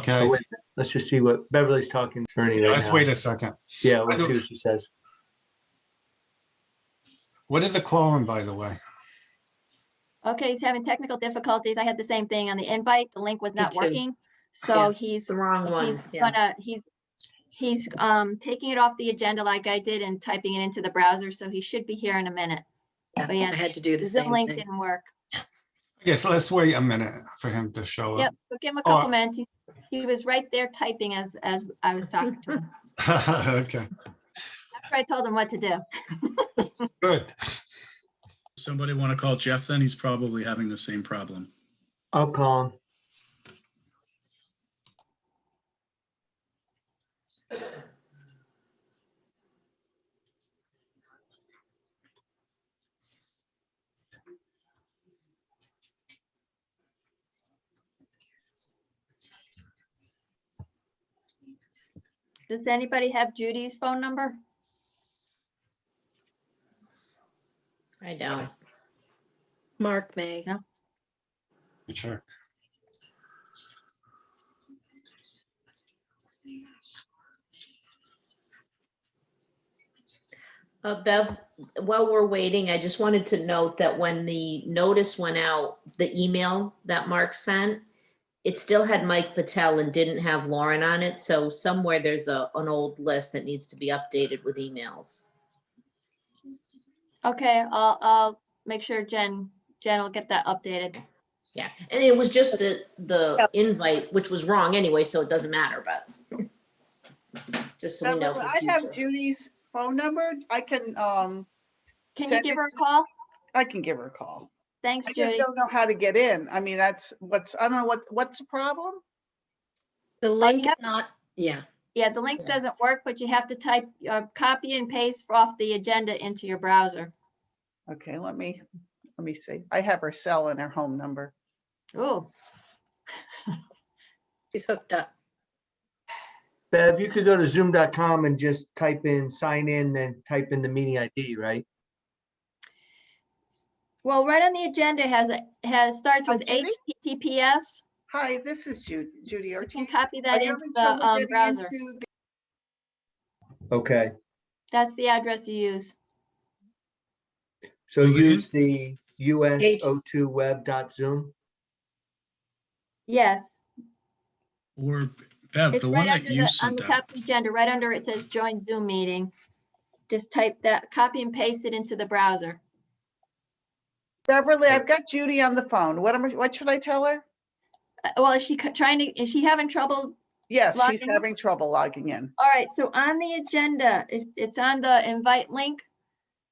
Okay. wait, let's just see what Beverly's talking to Ernie right Let's now. wait a second. Yeah, we'll see what she says. What is a quorum, by the way? Okay, he's having technical difficulties. I had the same thing on the invite. The link was not too. working. So Yeah, he's the wrong one. he's Yeah. he's taking it off the agenda like I did and typing it into the browser. So he should be here in a minute. Yeah, But yeah, I had to do the the Zoom same links thing. didn't work. Okay, so let's wait a minute for him to show Yep, up. but give him a couple minutes. He was right there typing as I was talking to him. Okay, That's why I told him what to do. good. Somebody want to call Jeff then? He's probably having the same problem. I'll call him. Does anybody have Judy's phone number? I don't. Mark may. No. Sure. Bev, while we're waiting, I just wanted to note that when the notice went out, the email that Mark sent, it still had Mike Patel and didn't have Lauren on it. So somewhere there's an old list that needs to be updated with emails. Okay, I'll make sure Jen will get that updated. Yeah, and it was just the invite, which was wrong anyway, so it doesn't matter, but just so we know. for I have future. Judy's phone number. I can Can you send give it her a to- call? I can give her a call. Thanks, I just Judy. don't know how to get in. I mean, I don't know what's the problem? The link is not, yeah. Yeah, the link Yeah. doesn't work, but you have to type, copy and paste off the agenda into your browser. Okay, let me see. I have her cell and her home number. Oh, She's hooked up. Bev, you could go to zoom.com and just type in sign in, then type in the meeting ID, right? well, right on the agenda starts Oh, with Judy? HTTPS. Hi, this is Judy You Ortiz. can copy Are that you into having trouble the getting browser. into Okay, That's the address you use. so Over use the H- us02web.zoom. Yes, Or Bev, it's the right one that under you on sent the out. top of the agenda, right under it says join Zoom meeting. Just type that, copy and paste it into the browser. Beverly? I've got Judy on the phone. What should I tell her? Well, is she having trouble? Yes, she's Logging in? having trouble logging in. All right, so on the agenda, it's on the invite link.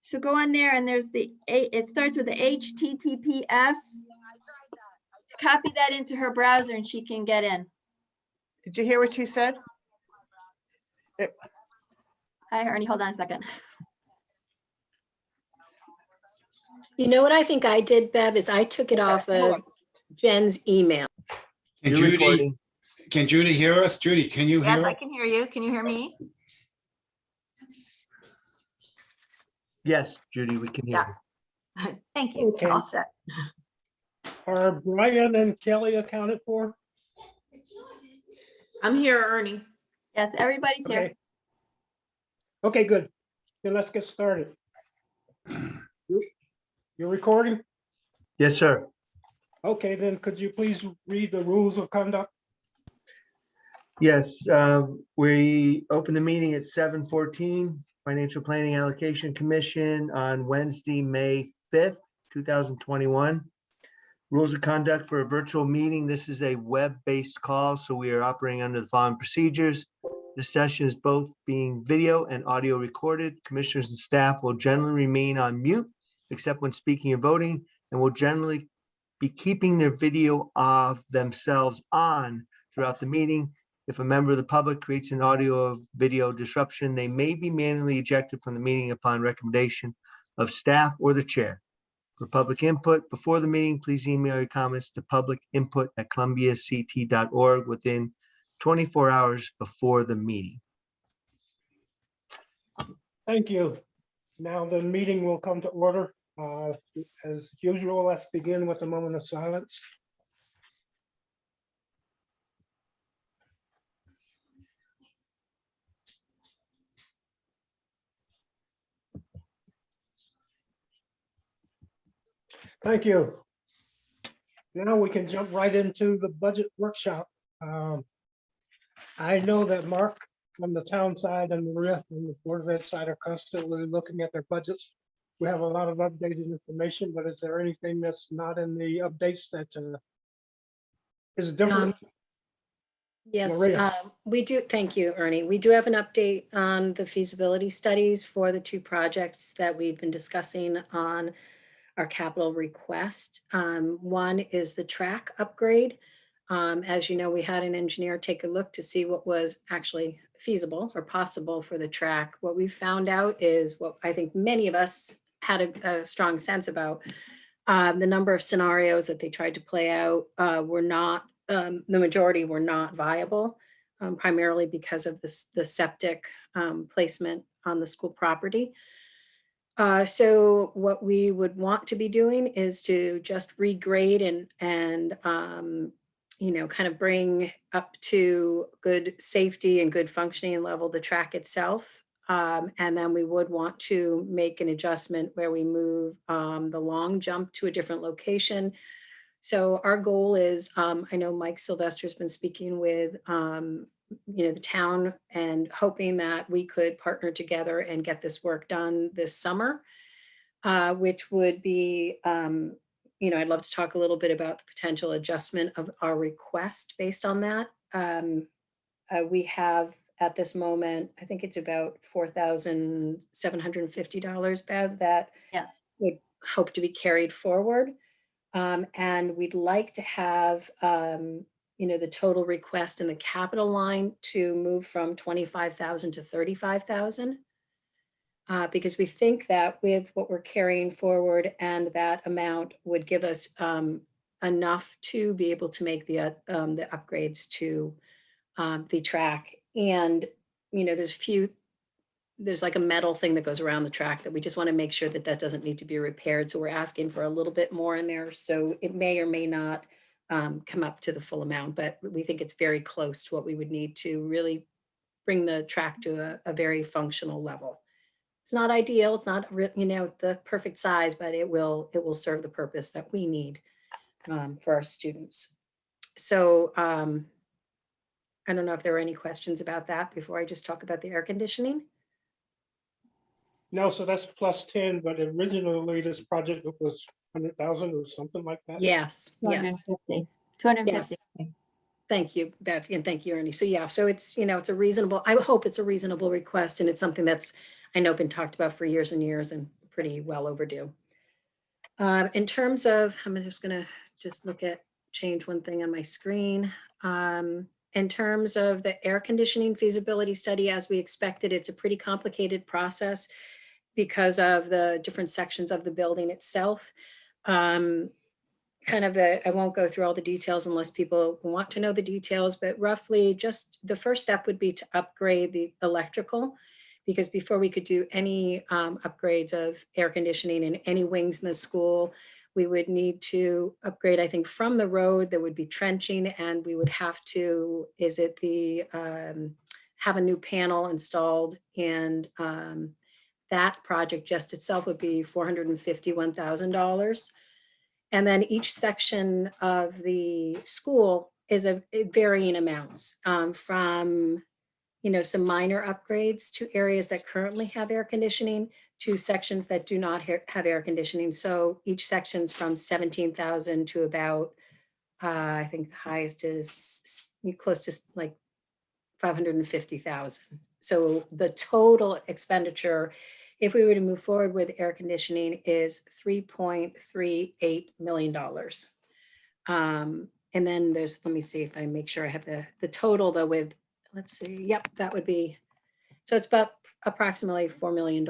So go on there and it starts with the HTTPS. Copy that into her browser and she can get in. Did you hear what she said? Hi, Ernie, hold on a second. You know what I think I did, Bev, is I took it off hold of on. Jen's email. Can You're Judy, recording. can Judy hear us? Judy, can you hear Yes, I us? can hear you. Can you hear me? Yes, Judy, we can hear Yeah. you. Thank you. Okay. All set. Are Brian and Kelly accounted for? I'm here, Ernie. Yes, everybody's here. Okay. Okay, good. Then let's get started. You're recording? Yes, sir. Okay, then could you please read the rules of conduct? Yes, we open the meeting at 7:14, Financial Planning Allocation Commission on Wednesday, May 5th, 2021. Rules of conduct for a virtual meeting. This is a web-based call, so we are operating under the following procedures. This session is both being video and audio recorded. Commissioners and staff will generally remain on mute, except when speaking or voting, and will generally be keeping their video of themselves on throughout the meeting. If a member of the public creates an audio or video disruption, they may be manually ejected from the meeting upon recommendation of staff or the chair. For public input before the meeting, please email your comments to publicinput@columbiact.org within 24 hours before the meeting. Thank you. Now the meeting will come to order. As usual, let's begin with a moment of silence. Thank you. Now we can jump right into the budget workshop. I know that Mark on the town side and Maria on the Board of Ed side are constantly looking at their budgets. We have a lot of updated information, but is there anything that's not in the updates that is different? Yes, Maria. we do. Thank you, Ernie. We do have an update on the feasibility studies for the two projects that we've been discussing on our capital request. One is the track upgrade. As you know, we had an engineer take a look to see what was actually feasible or possible for the track. What we found out is what I think many of us had a strong sense about. The number of scenarios that they tried to play out were not, the majority were not viable, primarily because of the septic placement on the school property. So what we would want to be doing is to just regrade and kind of bring up to good safety and good functioning level the track itself. And then we would want to make an adjustment where we move the long jump to a different location. So our goal is, I know Mike Sylvester's been speaking with the town and hoping that we could partner together and get this work done this summer, which would be, I'd love to talk a little bit about the potential adjustment of our request based on that. We have at this moment, I think it's about $4,750, Bev, that Yes. would hope to be carried forward. And we'd like to have, the total request in the capital line to move from 25,000 to 35,000. Because we think that with what we're carrying forward and that amount would give us enough to be able to make the upgrades to the track. And, there's like a metal thing that goes around the track that we just want to make sure that that doesn't need to be repaired. So we're asking for a little bit more in there. So it may or may not come up to the full amount, but we think it's very close to what we would need to really bring the track to a very functional level. It's not ideal, it's not, the perfect size, but it will serve the purpose that we need for our students. So I don't know if there were any questions about that before I just talk about the air conditioning. No, so that's plus 10, but originally this project was 100,000 or something like that. Yes, yes, 250. 250. yes. Thank you, Bev, and thank you, Ernie. So yeah, so it's, it's a reasonable, I hope it's a reasonable request, and it's something that's, I know, been talked about for years and years and pretty well overdue. In terms of, I'm just gonna change one thing on my screen. In terms of the air conditioning feasibility study, as we expected, it's a pretty complicated process because of the different sections of the building itself. I won't go through all the details unless people want to know the details, but roughly just the first step would be to upgrade the electrical, because before we could do any upgrades of air conditioning in any wings in the school, we would need to upgrade, I think, from the road, there would be trenching, and we would have to, have a new panel installed, and that project just itself would be $451,000. And then each section of the school is varying amounts, from, some minor upgrades to areas that currently have air conditioning to sections that do not have air conditioning. So each section's from 17,000 to about, I think the highest is close to like 550,000. So the total expenditure, if we were to move forward with air conditioning, is $3.38 million. And then let me see if I make sure I have the total though with, let's see, yep, that would be, so it's about approximately $4 million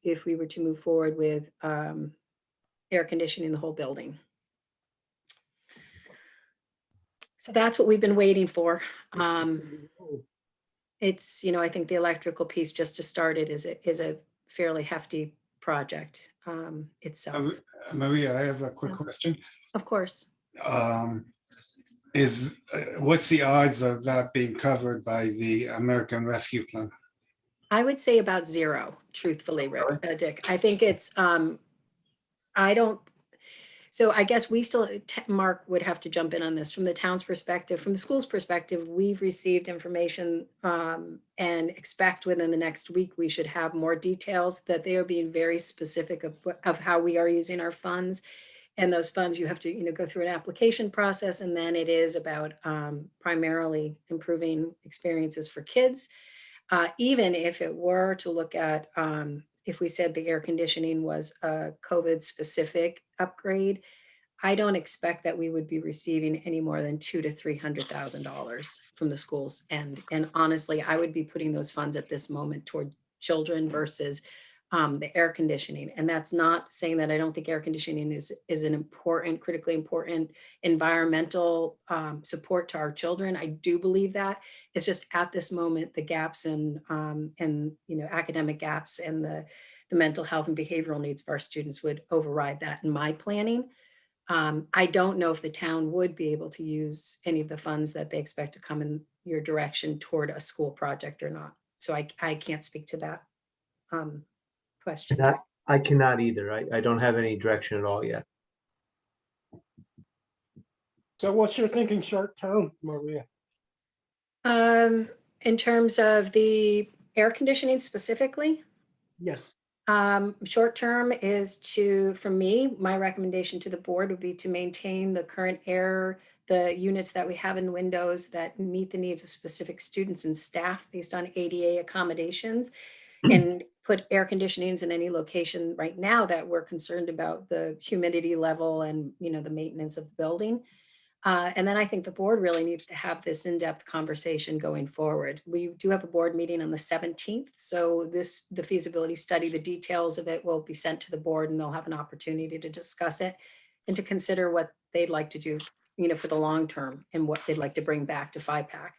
if we were to move forward with air conditioning the whole building. So that's what we've been waiting for. It's, I think the electrical piece just to start it is a fairly hefty project itself. Maria, I have a quick question. Of course. What's the odds of that being covered by the American Rescue Plan? I would say about 0, truthfully, Really? Dick. I think it's, So I guess we still, Mark would have to jump in on this. From the town's perspective, from the school's perspective, we've received information and expect within the next week, we should have more details that they are being very specific of how we are using our funds. And those funds, you have to, go through an application process, and then it is about primarily improving experiences for kids. Even if it were to look at, if we said the air conditioning was a COVID specific upgrade, I don't expect that we would be receiving any more than $200,000 to $300,000 from the schools. And honestly, I would be putting those funds at this moment toward children versus the air conditioning. And that's not saying that I don't think air conditioning is an important, critically important environmental support to our children. I do believe that. It's just at this moment, the gaps and academic gaps and the mental health and behavioral needs of our students would override that in my planning. I don't know if the town would be able to use any of the funds that they expect to come in your direction toward a school project or not. So I can't speak to that question. I cannot either. I don't have any direction at all yet. So what's your thinking short term, Maria? In terms of the air conditioning specifically, Yes. short term is for me, my recommendation to the board would be to maintain the current the units that we have in windows that meet the needs of specific students and staff based on ADA accommodations, and put air conditionings in any location right now that we're concerned about the humidity level and, the maintenance of the building. And then I think the board really needs to have this in-depth conversation going forward. We do have a board meeting on the 17th. So the feasibility study, the details of it will be sent to the board, and they'll have an opportunity to discuss it and to consider what they'd like to do, for the long term and what they'd like to bring back to FIPAC.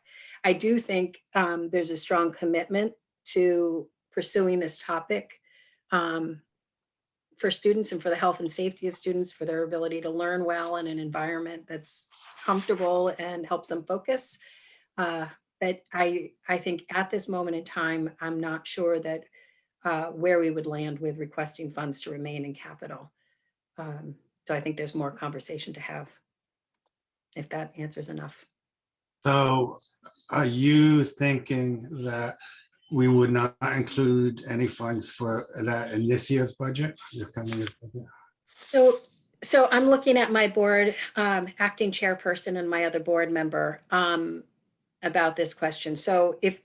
I do think there's a strong commitment to pursuing this topic for students and for the health and safety of students, for their ability to learn well in an environment that's comfortable and helps them focus. But I think at this moment in time, I'm not sure that where we would land with requesting funds to remain in capital. So I think there's more conversation to have, if that answers enough. So are you thinking that we would not include any funds for that in this year's budget, this coming year's budget? So I'm looking at my board acting chairperson and my other board member about this question. So if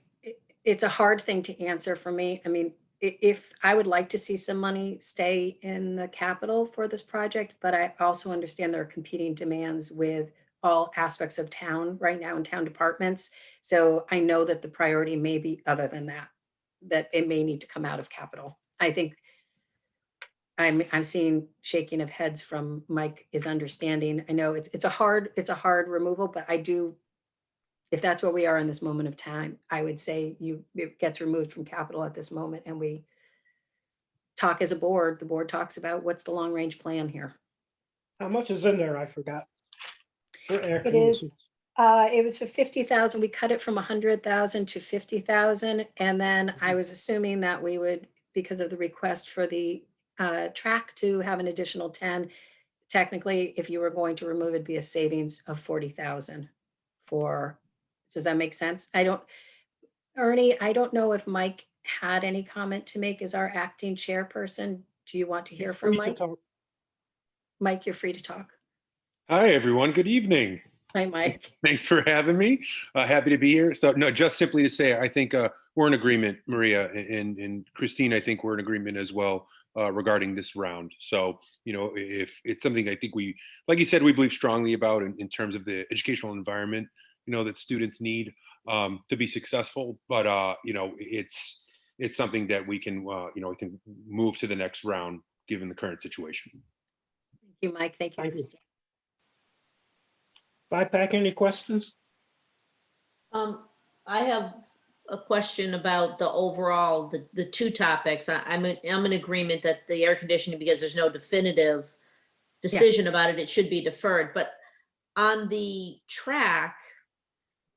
it's a hard thing to answer for me, I mean, if I would like to see some money stay in the capital for this project, but I also understand there are competing demands with all aspects of town right now in town departments. So I know that the priority may be other than that it may need to come out of capital. I think I'm seeing shaking of heads from Mike is understanding. I know it's a hard removal, but I do, if that's where we are in this moment of time, I would say it gets removed from capital at this moment, and we talk as a board. The board talks about what's the long range plan here. How much is in there? I forgot. It is. It was for 50,000. We cut it from 100,000 to 50,000, and then I was assuming that we would, because of the request for the track, to have an additional 10. Technically, if you were going to remove it, be a savings of 40,000. Does that make sense? Ernie, I don't know if Mike had any comment to make as our acting chairperson. Do you want to hear from Mike? Mike, you're free to talk. Hi, everyone. Good evening. Hi, Mike. Thanks for having me. Happy to be here. So no, just simply to say, I think we're in agreement, Maria and Christine, I think we're in agreement as well regarding this round. So, if it's something I think we, like you said, we believe strongly about in terms of the educational environment, that students need to be successful. But, it's something that we can, I think move to the next round given the current situation. Thank you, Mike. Thank you, Christine. FIPAC, any questions? I have a question about the overall, the two topics. I'm in agreement that the air conditioning, because there's no definitive decision about it, it should be deferred. But on the track,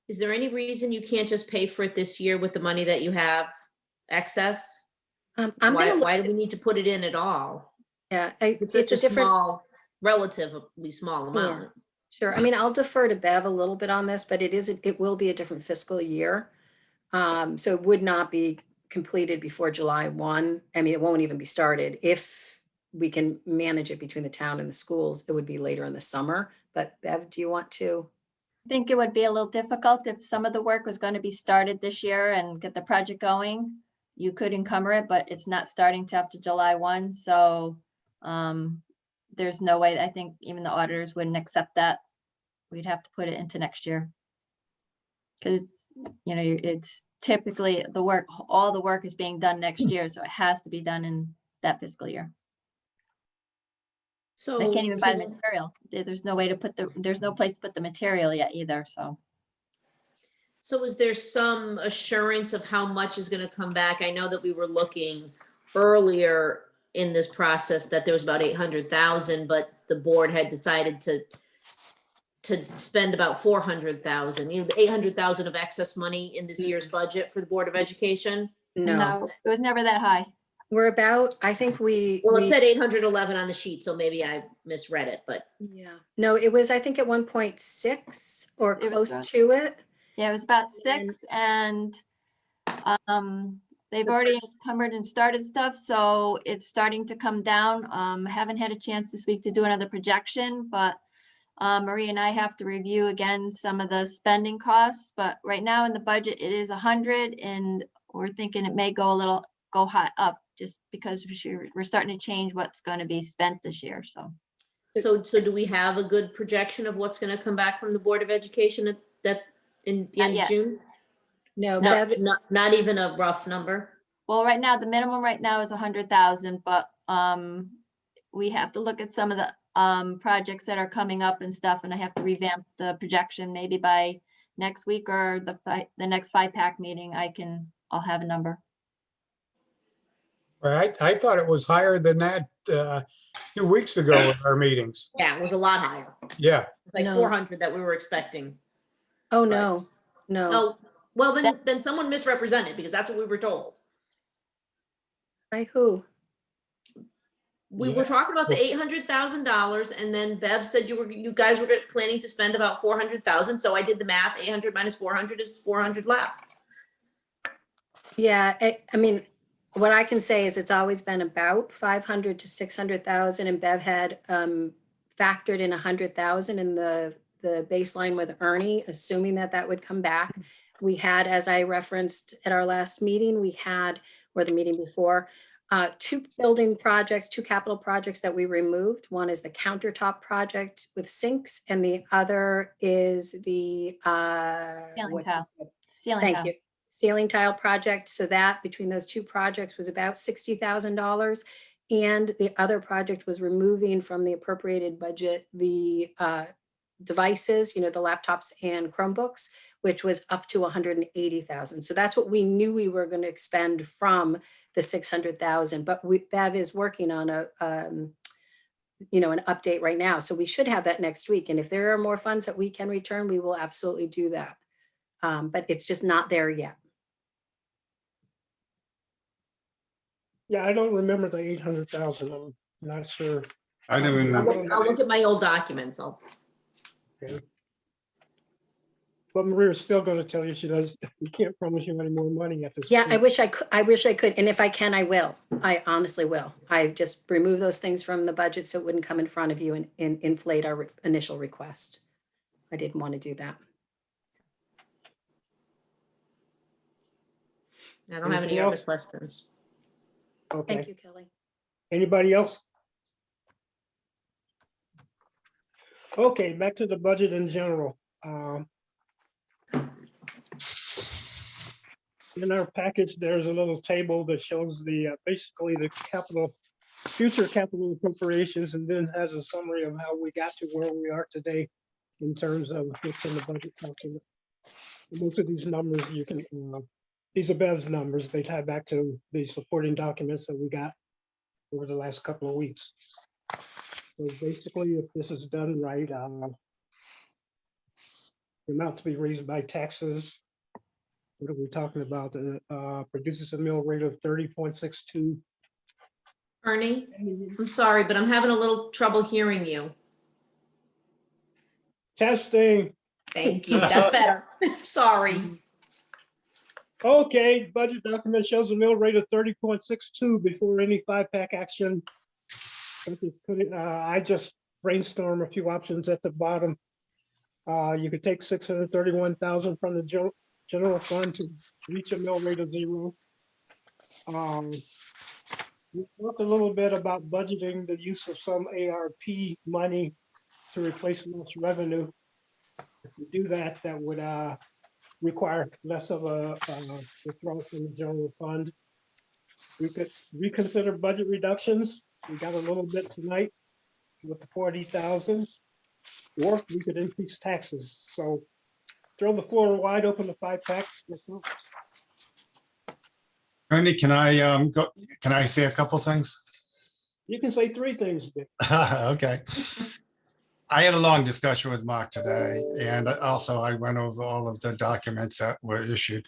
is there any reason you can't just pay for it this year with the money that you have excess? Why do we need to put it in at all? Yeah, It's such a small relatively small amount. Sure. I mean, I'll defer to Bev a little bit on this, but it will be a different fiscal year. So it would not be completed before July 1. I mean, it won't even be started. If we can manage it between the town and the schools, it would be later in the summer. But Bev, do you want to? I think it would be a little difficult if some of the work was going to be started this year and get the project going. You could encumber it, but it's not starting till after July 1. So there's no way, I think even the auditors wouldn't accept that. We'd have to put it into next year. Because it's typically the work, all the work is being done next year. So it has to be done in that fiscal year. So I can't even buy the material. There's no way to put there's no place to put the material yet either, so. So is there some assurance of how much is going to come back? I know that we were looking earlier in this process that there was about 800,000, but the board had decided to spend about 400,000, the 800,000 of excess money in this year's budget for the Board of Education. No, It was never that high. we're about, I think Well, it said 811 on the sheet, so maybe I misread it, but yeah, no, it was, I think at 1.6 or It was close to it. Yeah, it was about And- 6 and they've already encumbered and started stuff, so it's starting to come down. I haven't had a chance this week to do another projection, but Marie and I have to review again some of the spending costs, but right now in the budget, it is 100 and we're thinking it may go high up just because we're starting to change what's going to be spent this year, so. so do we have a good projection of what's going to come back from the Board of Education in the Not end of yet. June? No, No, Bev, not even a rough number. Well, right now, the minimum right now is 100,000, but we have to look at some of the projects that are coming up and stuff, and I have to revamp the projection maybe by next week or the next 5-pack meeting. I'll have a number. Right, I thought it was higher than that 2 weeks ago in our meetings. Yeah, it was a lot higher. Yeah, It's like No. 400 that we were expecting. oh, no, no. Oh, well, then someone misrepresented because that's what we were told. By who? We Yeah. were talking about the $800,000 and then Bev said you guys were planning to spend about 400,000. So I did the math, 800 minus 400 is 400 left. Yeah, I mean, what I can say is it's always been about 500 to 600,000 and Bev had factored in 100,000 in the baseline with Ernie, assuming that would come back. We had, as I referenced at our last meeting, or the meeting before, 2 building projects, 2 capital projects that we removed. One is the countertop project with sinks and the other is the Ceiling tile. Ceiling Thank tile. you. Ceiling tile project. So that between those 2 projects was about $60,000. And the other project was removing from the appropriated budget the devices, the laptops and Chromebooks, which was up to 180,000. So that's what we knew we were going to expend from the 600,000. But Bev is working on an update right now. So we should have that next week. And if there are more funds that we can return, we will absolutely do that. But it's just not there yet. Yeah, I don't remember the 800,000. I'm not sure. I don't remember. I'll look at my old documents. But Maria's still going to tell you we can't promise you any more money at this. Yeah, point. I wish I could. And if I can, I will. I honestly will. I just remove those things from the budget so it wouldn't come in front of you and inflate our initial request. I didn't want to do that. I don't have any Anything other else? questions. Okay. Thank you, Kelly. Anybody else? Okay, back to the budget in general. In our package, there's a little table that shows basically the future capital appropriations, and then has a summary of how we got to where we are today in terms of what's in the budget document. Most of these numbers these are Bev's numbers. They tie back to the supporting documents that we got over the last couple of weeks. So basically, if this is done right, the amount to be raised by taxes, what are we talking about? Produces a mill rate of 30.62. Ernie, I'm sorry, but I'm having a little trouble hearing you. Testing. Thank you. That's better. Sorry. Okay, budget document shows a mill rate of 30.62 before any 5-pack action. I just brainstorm a few options at the bottom. You could take 631,000 from the general fund to reach a mill rate of 0. We talked a little bit about budgeting the use of some ARP money to replace lost revenue. If we do that, that would require less of a withdrawal from the general fund. We could reconsider budget reductions. We got a little bit tonight with the 40,000, or we could increase taxes. So throw the floor wide open to 5-pack. Ernie, can I say a couple things? You can say 3 things, Dick. Okay. I had a long discussion with Mark today, and also I went over all of the documents that were issued.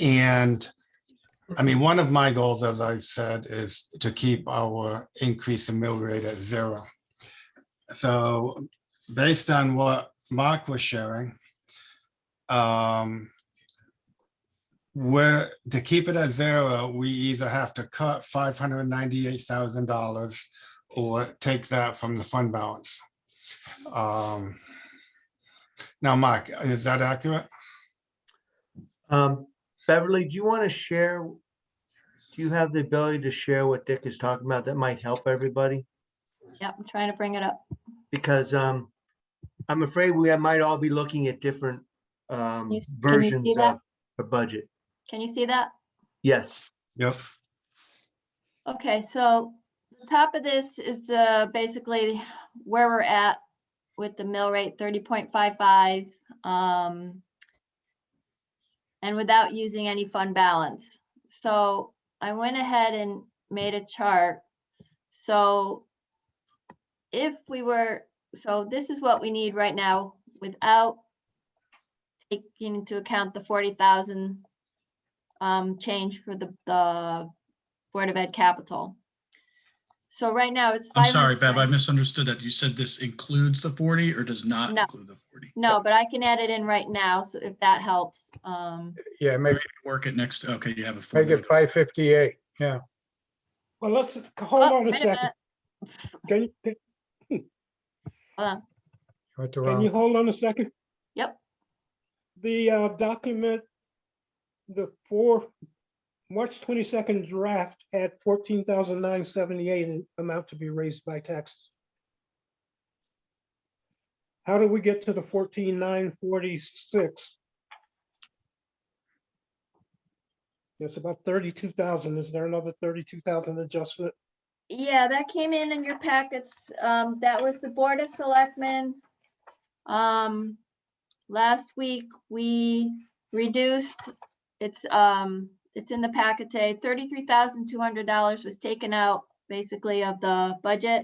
And I mean, one of my goals, as I've said, is to keep our increase in mill rate at 0. So based on what Mark was sharing, where to keep it at 0, we either have to cut $598,000 or take that from the fund balance. Now, Mark, is that accurate? Beverly, do you want to share? Do you have the ability to share what Dick is talking about that might help everybody? Yep, I'm trying to bring it up. Because I'm afraid we might all be looking at different Can you versions see that? of the budget. Can you see that? Yes. Yep. Okay, so the top of this is basically where we're at with the mill rate, 30.55, and without using any fund balance. So I went ahead and made a chart. So if we were, so this is what we need right now without taking into account the 40,000 change for the Board of Ed capital. So right now it's. I'm sorry, Bev, I 500. misunderstood that. You said this includes the 40 or does not No. include the 40? No, but I can add it in right now, so if that helps. Yeah, Maybe work it next. Okay, you have a make it 558. Yeah. Well, let's hold Oh, on a wait second. minute. Can Went the you wrong. hold on a second? Yep, The document, the March 22nd draft had 14,978 amount to be raised by taxes. How do we get to the 14,946? It's about 32,000. Is there another 32,000 adjustment? yeah, that came in your packets. That was the Board of Selectmen. Last week, we reduced, it's in the packet today, $33,200 was taken out basically of the budget.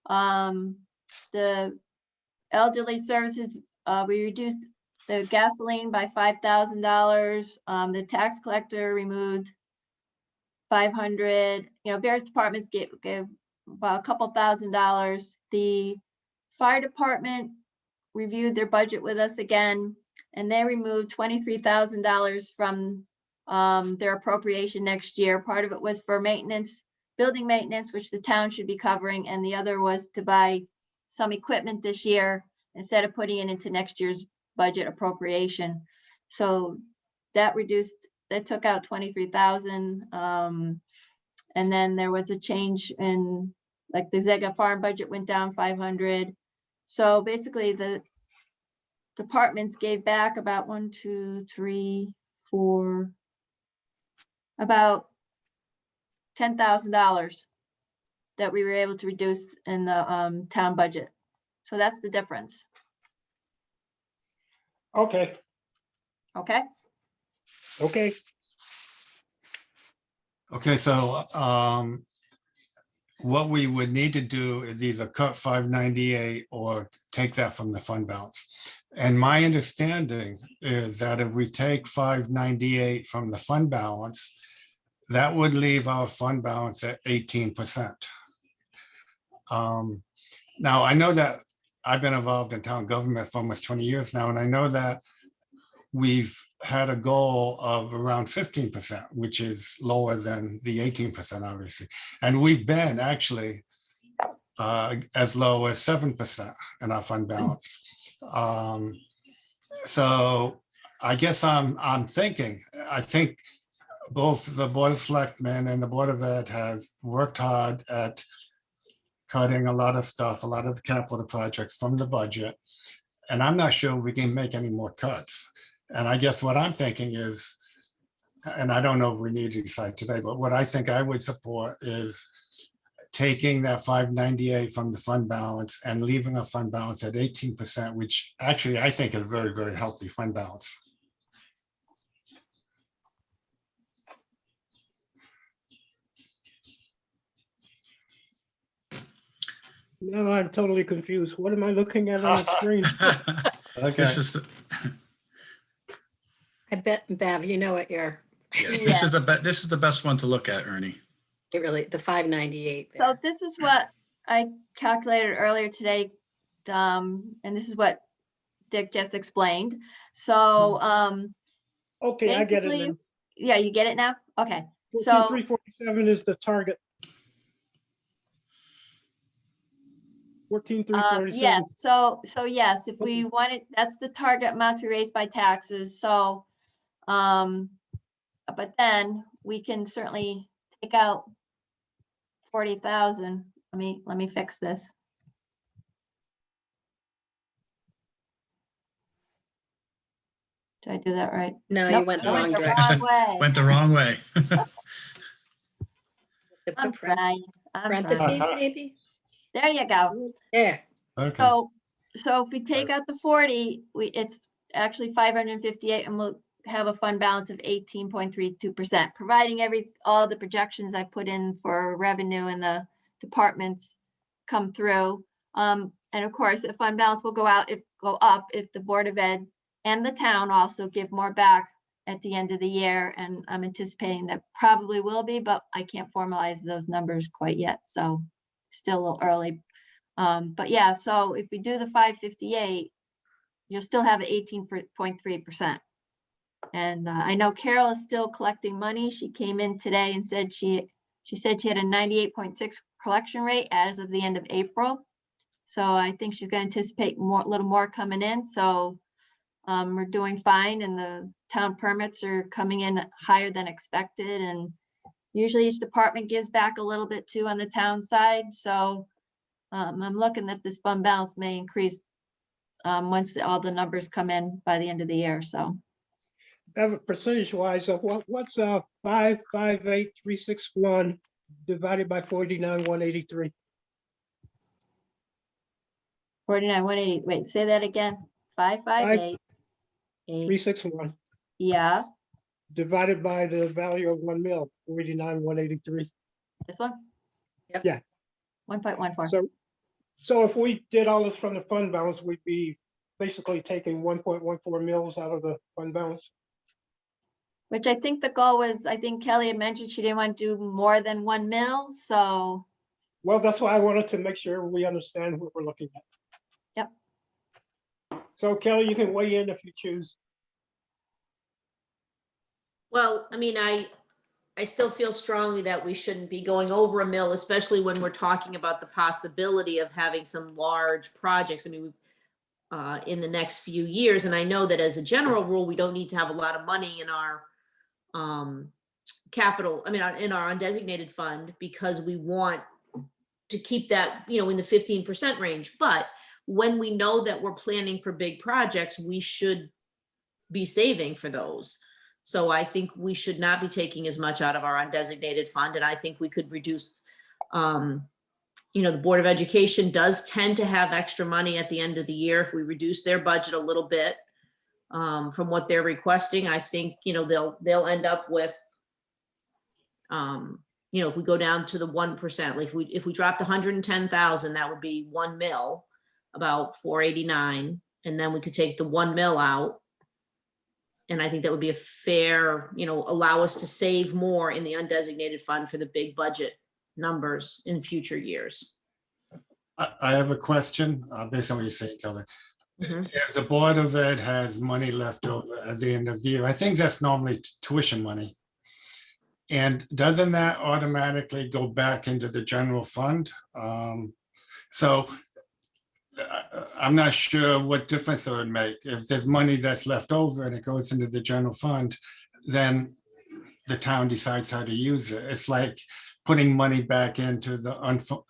The elderly services, we reduced the gasoline by $5,000. The tax collector removed 500, various departments gave about a couple $1,000. The fire department reviewed their budget with us again, and they removed $23,000 from their appropriation next year. Part of it was for maintenance, building maintenance, which the town should be covering, and the other was to buy some equipment this year instead of putting it into next year's budget appropriation. So that took out 23,000. And then there was a change in, like, the Zega farm budget went down 500. So basically the departments gave back about about $10,000 that we were able to reduce in the town budget. So that's the difference. Okay, Okay. okay. Okay, so what we would need to do is either cut 598 or take that from the fund balance. And my understanding is that if we take 598 from the fund balance, that would leave our fund balance at 18%. Now, I know that I've been involved in town government for almost 20 years now, and I know that we've had a goal of around 15%, which is lower than the 18%, obviously. And we've been actually as low as 7% in our fund balance. So I guess I think both the Board of Selectmen and the Board of Ed has worked hard at cutting a lot of stuff, a lot of the capital projects from the budget. And I'm not sure we can make any more cuts. And I guess what I'm thinking is, and I don't know if we need to decide today, but what I think I would support is taking that 598 from the fund balance and leaving a fund balance at 18%, which actually I think is very, very healthy fund balance. Now I'm totally confused. What am I looking at on the screen? Okay. This is the, I bet, Bev, you know what you're, this is the best one to look at, Ernie. it really, the 598 So there. this is what I calculated earlier today, and this is what Dick just explained. So, Okay, I get it basically, now. yeah, you get it now? Okay, so 14,347 is the target. 14,347. yes, so yes, if we wanted, that's the target amount to raise by taxes, so, but then we can certainly take out 40,000. Let me fix this. Did I do that right? No, you Nope, went the I wrong the direction. wrong way. Went the wrong way. To I'm put trying. I'm trying. parentheses, maybe? There you go. There. Okay. So if we take out the 40, it's actually 558, and we'll have a fund balance of 18.32%, providing all the projections I put in for revenue and the departments come through. And of course, the fund balance will go up if the Board of Ed and the town also give more back at the end of the year. And I'm anticipating that probably will be, but I can't formalize those numbers quite yet. So still a little early. But yeah, so if we do the 558, you'll still have 18.3%. And I know Carol is still collecting money. She came in today and said she said she had a 98.6 collection rate as of the end of April. So I think she's going to anticipate a little more coming in. So we're doing fine, and the town permits are coming in higher than expected. And usually each department gives back a little bit too on the town side. So I'm looking at this fund balance may increase once all the numbers come in by the end of the year. So Have a percentage wise of what's 558,361 divided by 49,183. 49,180. Wait, say that again. 558. 361 Yeah, divided by the value of 1 mil, 49,183. this one. Yep. Yeah. 1.14. So if we did all this from the fund balance, we'd be basically taking 1.14 mils out of the fund balance. Which I think the goal was, I think Kelly had mentioned she didn't want to do more than 1 mil. So Well, that's why I wanted to make sure we understand what we're looking at. Yep. So Kelly, you can weigh in if you choose. Well, I mean, I still feel strongly that we shouldn't be going over a mill, especially when we're talking about the possibility of having some large projects. I mean, in the next few years, and I know that as a general rule, we don't need to have a lot of money in our capital, I mean, in our undesignated fund, because we want to keep that, in the 15% range. But when we know that we're planning for big projects, we should be saving for those. So I think we should not be taking as much out of our undesignated fund. And I think we could reduce, the Board of Education does tend to have extra money at the end of the year. If we reduce their budget a little bit from what they're requesting, I think, they'll end up with, if we go down to the 1%, like if we dropped 110,000, that would be 1 mil, about 489. And then we could take the 1 mil out And I think that would be a fair, allow us to save more in the undesignated fund for the big budget numbers in future years. I have a question, based on what you say, Kelly. Mhm. If the Board of Ed has money left over at the end of the year, I think that's normally tuition money. And doesn't that automatically go back into the general fund? So I'm not sure what difference it would make. If there's money that's left over and it goes into the general fund, then the town decides how to use it. It's like putting money back into the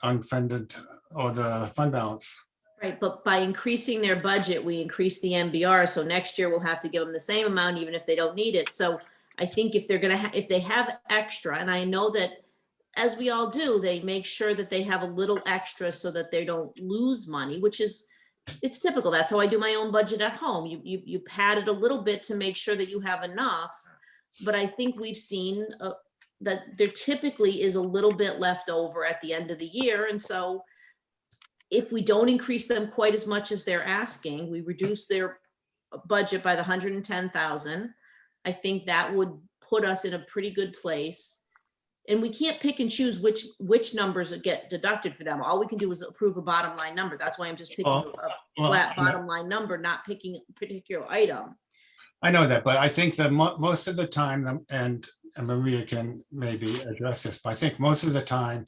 unfunded or the fund balance. Right, but by increasing their budget, we increase the MBR, so next year we'll have to give them the same amount even if they don't need it. So I think if they're gonna, if they have extra, and I know that, as we all do, they make sure that they have a little extra so that they don't lose money, which is, it's typical. That's how I do my own budget at home. You pad it a little bit to make sure that you have enough. But I think we've seen that there typically is a little bit left over at the end of the year. And so if we don't increase them quite as much as they're asking, we reduce their budget by the 110,000. I think that would put us in a pretty good place. And we can't pick and choose which numbers get deducted for them. All we can do is approve a bottom line number. That's why I'm just picking a flat bottom line number, not picking a particular item. I know that, but I think that most of the time, and Maria can maybe address this, but I think most of the time,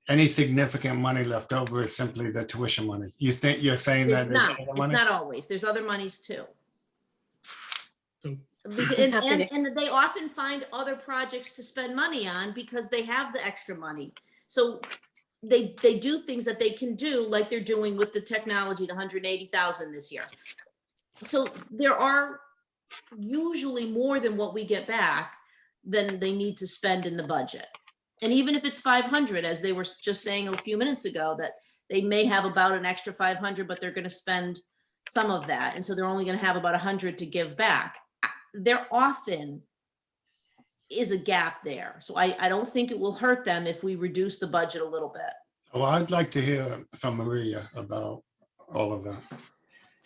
any significant money left over is simply the tuition money. You think you're saying that? It's not always. There's other monies too. So And they often find other projects to spend money on because they have the extra money. So they do things that they can do, like they're doing with the technology, the 180,000 this year. So there are usually more than what we get back than they need to spend in the budget. And even if it's 500, as they were just saying a few minutes ago, that they may have about an extra 500, but they're going to spend some of that. And so they're only going to have about 100 to give back. There often is a gap there. So I don't think it will hurt them if we reduce the budget a little bit. Well, I'd like to hear from Maria about all of that.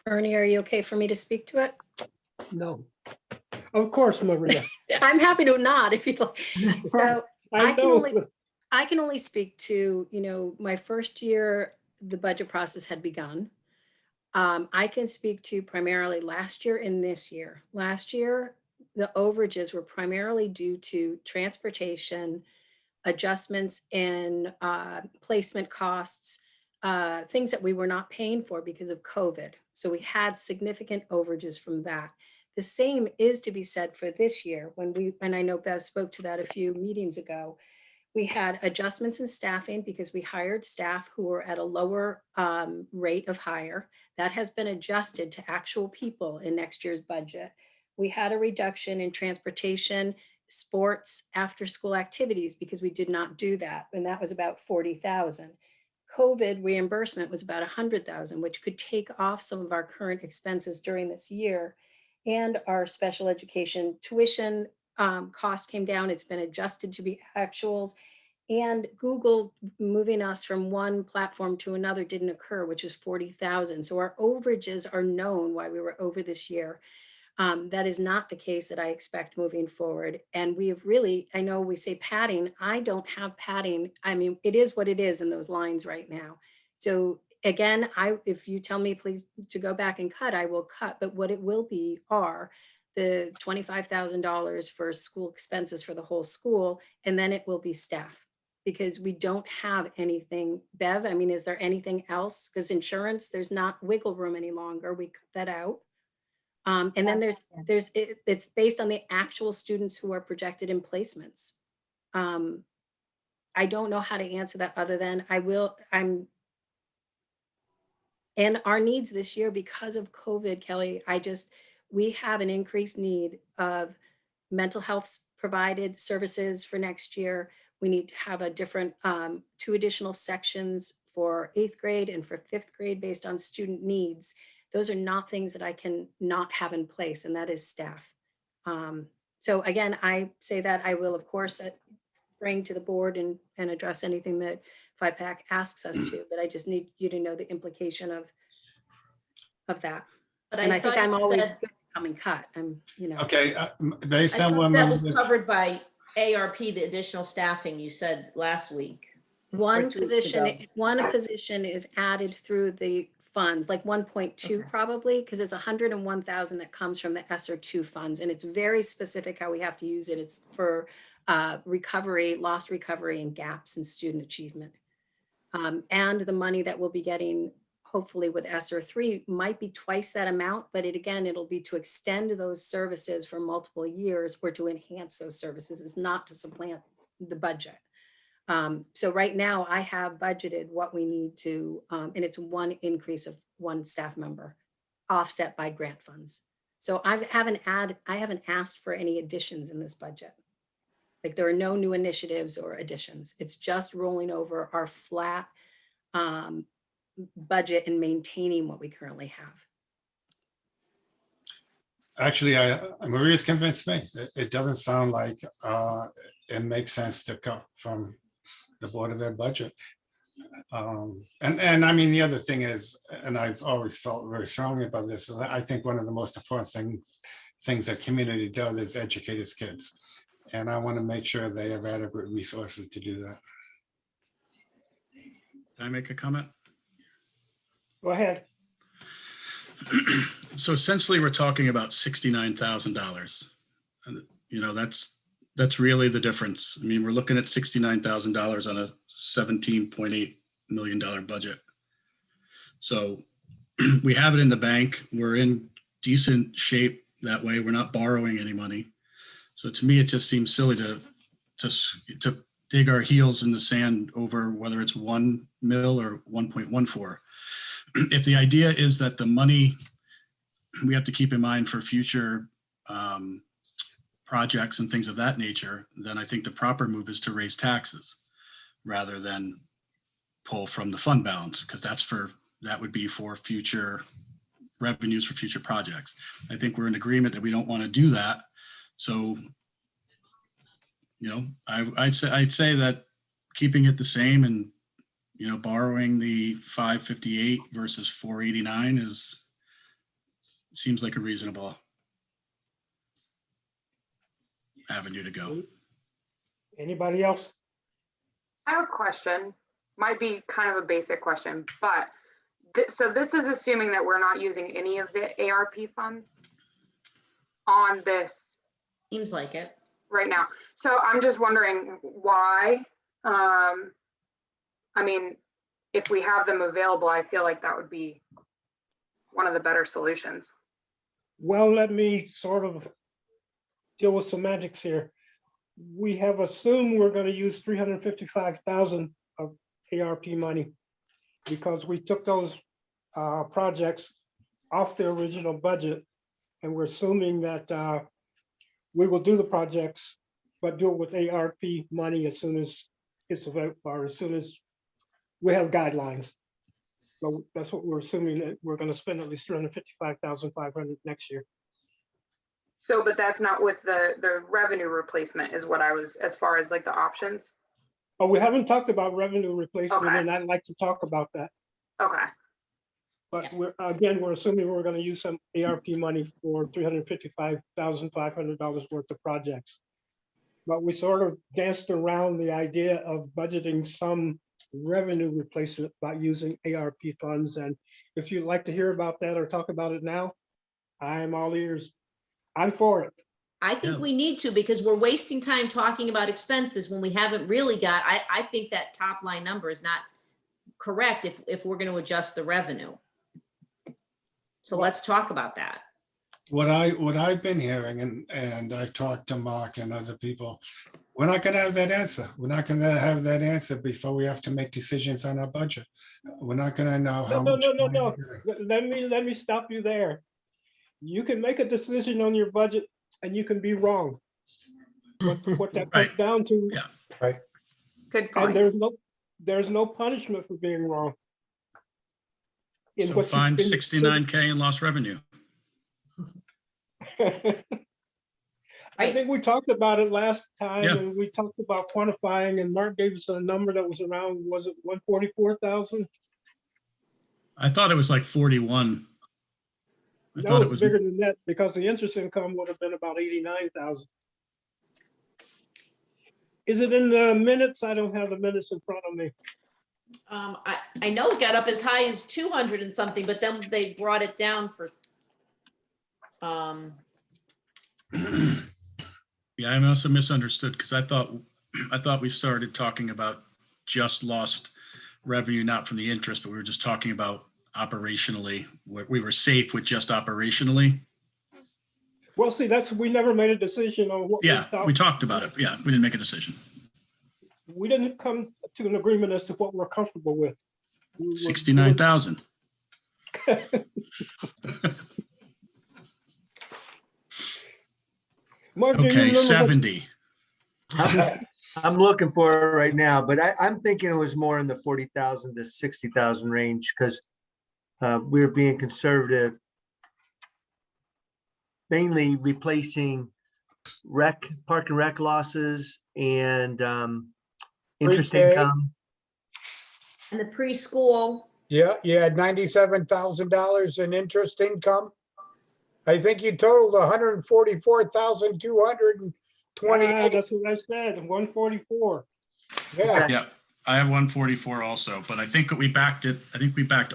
Ernie, are you okay for me to speak to it? No. Of course, Maria. I'm happy to not if you'd like. So I know. I can only speak to, my first year, the budget process had begun. I can speak to primarily last year and this year. Last year, the overages were primarily due to transportation, adjustments in placement costs, things that we were not paying for because of COVID. So we had significant overages from that. The same is to be said for this year and I know Bev spoke to that a few meetings ago. We had adjustments in staffing because we hired staff who were at a lower rate of hire. That has been adjusted to actual people in next year's budget. We had a reduction in transportation, sports, after school activities because we did not do that. And that was about 40,000. COVID reimbursement was about 100,000, which could take off some of our current expenses during this year. And our special education tuition cost came down. It's been adjusted to be actuals. And Google moving us from one platform to another didn't occur, which is 40,000. So our overages are known why we were over this year. That is not the case that I expect moving forward. And we have really, I know we say padding, I don't have padding. I mean, it is what it is in those lines right now. So again, if you tell me please to go back and cut, I will cut. But what it will be are the $25,000 for school expenses for the whole school, and then it will be staff because we don't have anything. Bev, I mean, is there anything else? Because insurance, there's not wiggle room any longer. We cut that out. And then it's based on the actual students who are projected in placements. I don't know how to answer that other than and our needs this year because of COVID, Kelly, we have an increased need of mental health provided services for next year. We need to have a different 2 additional sections for 8th grade and for 5th grade based on student needs. Those are not things that I can not have in place, and that is staff. So again, I say that I will, of course, bring to the board and address anything that FIPAC asks us to, but I just need you to know the implication of that. But And I think thought I'm always that- good to come and cut. I'm, you know. Okay, I based on thought what. that was covered by ARP, the additional staffing you said last week. One 2 weeks ago. position is added through the funds, like 1.2 Okay. probably, because it's 101,000 that comes from the ESSER 2 funds. And it's very specific how we have to use it. It's for recovery, loss recovery, and gaps in student achievement. And the money that we'll be getting, hopefully with ESSER 3, might be twice that amount, but it'll be to extend those services for multiple years or to enhance those services. It's not to supplant the budget. So right now I have budgeted what we need to, and it's one increase of one staff member offset by grant funds. So I haven't asked for any additions in this budget. Like there are no new initiatives or additions. It's just rolling over our flat budget and maintaining what we currently have. Actually, Maria's convinced me. It doesn't sound like it makes sense to cut from the Board of Ed budget. And I mean, the other thing is, and I've always felt very strongly about this, I think one of the most important things a community does is educate its kids. And I want to make sure they have adequate resources to do that. Can I make a comment? Go ahead. So essentially, we're talking about $69,000. And, you know, that's really the difference. I mean, we're looking at $69,000 on a $17.8 million budget. So we have it in the bank. We're in decent shape that way. We're not borrowing any money. So to me, it just seems silly to dig our heels in the sand over whether it's 1 mil or 1.14. If the idea is that the money we have to keep in mind for future projects and things of that nature, then I think the proper move is to raise taxes rather than pull from the fund balance, because that would be for future revenues for future projects. I think we're in agreement that we don't want to do that. So, you know, I'd say that keeping it the same and, you know, borrowing the 558 versus 489 seems like a reasonable avenue to go. Anybody else? I have a question. Might be kind of a basic question, but so this is assuming that we're not using any of the ARP funds on this Seems like it. right now. So I'm just wondering why. I mean, if we have them available, I feel like that would be one of the better solutions. Well, let me sort of deal with semantics here. We have assumed we're going to use 355,000 of ARP money because we took those projects off the original budget, and we're assuming that we will do the projects, but do it with ARP money as soon as it's available, or as soon as we have guidelines. So that's what we're assuming, that we're going to spend at least 355,500 next year. So, but that's not with the revenue replacement is what I was, as far as like the options. Oh, we haven't talked about revenue replacement, Okay. and I'd like to talk about that. Okay. But Yeah. we're assuming we're going to use some ARP money for $355,500 worth of projects. But we sort of danced around the idea of budgeting some revenue replacement by using ARP funds. And if you'd like to hear about that or talk about it now, I'm all ears. I'm for it. I think Yeah. we need to, because we're wasting time talking about expenses when we haven't really got, I think that top line number is not correct if we're going to adjust the revenue. So let's talk about that. What I've been hearing, and I've talked to Mark and other people, we're not going to have that answer. We're not going to have that answer before we have to make decisions on our budget. We're not going to know how No. much. money we're getting. Let me stop you there. You can make a decision on your budget and you can be wrong. What that comes Right. down to, Yeah. Good and point. there's no punishment for being wrong. So find 69K in lost revenue. I think we talked about it last time, Yeah. and we talked about quantifying, and Mark gave us a number that was around, was it 144,000? I thought it was like 41. I That thought it was was, bigger than that because the interest income would have been about 89,000. Is it in the minutes? I don't have the minutes in front of me. I know it got up as high as 200 and something, but then they brought it down for, yeah, I must have misunderstood because I thought we started talking about just lost revenue, not from the interest, but we were just talking about operationally. We were safe with just operationally. Well, see, we never made a decision on what we Yeah, thought. we talked about it. Yeah, we didn't make a decision. We didn't come to an agreement as to what we're comfortable with. 69,000. Mark, do you Okay, remember what- 70. I'm looking for it right now, but I'm thinking it was more in the 40,000 to 60,000 range because we were being conservative. Mainly replacing park and rec losses and interest Pre-K. income. and the preschool, Yeah, you had $97,000 in interest income. I think you totaled 144,228. That's what I said, 144. Yeah, Yeah, I have 144 also, but I think we backed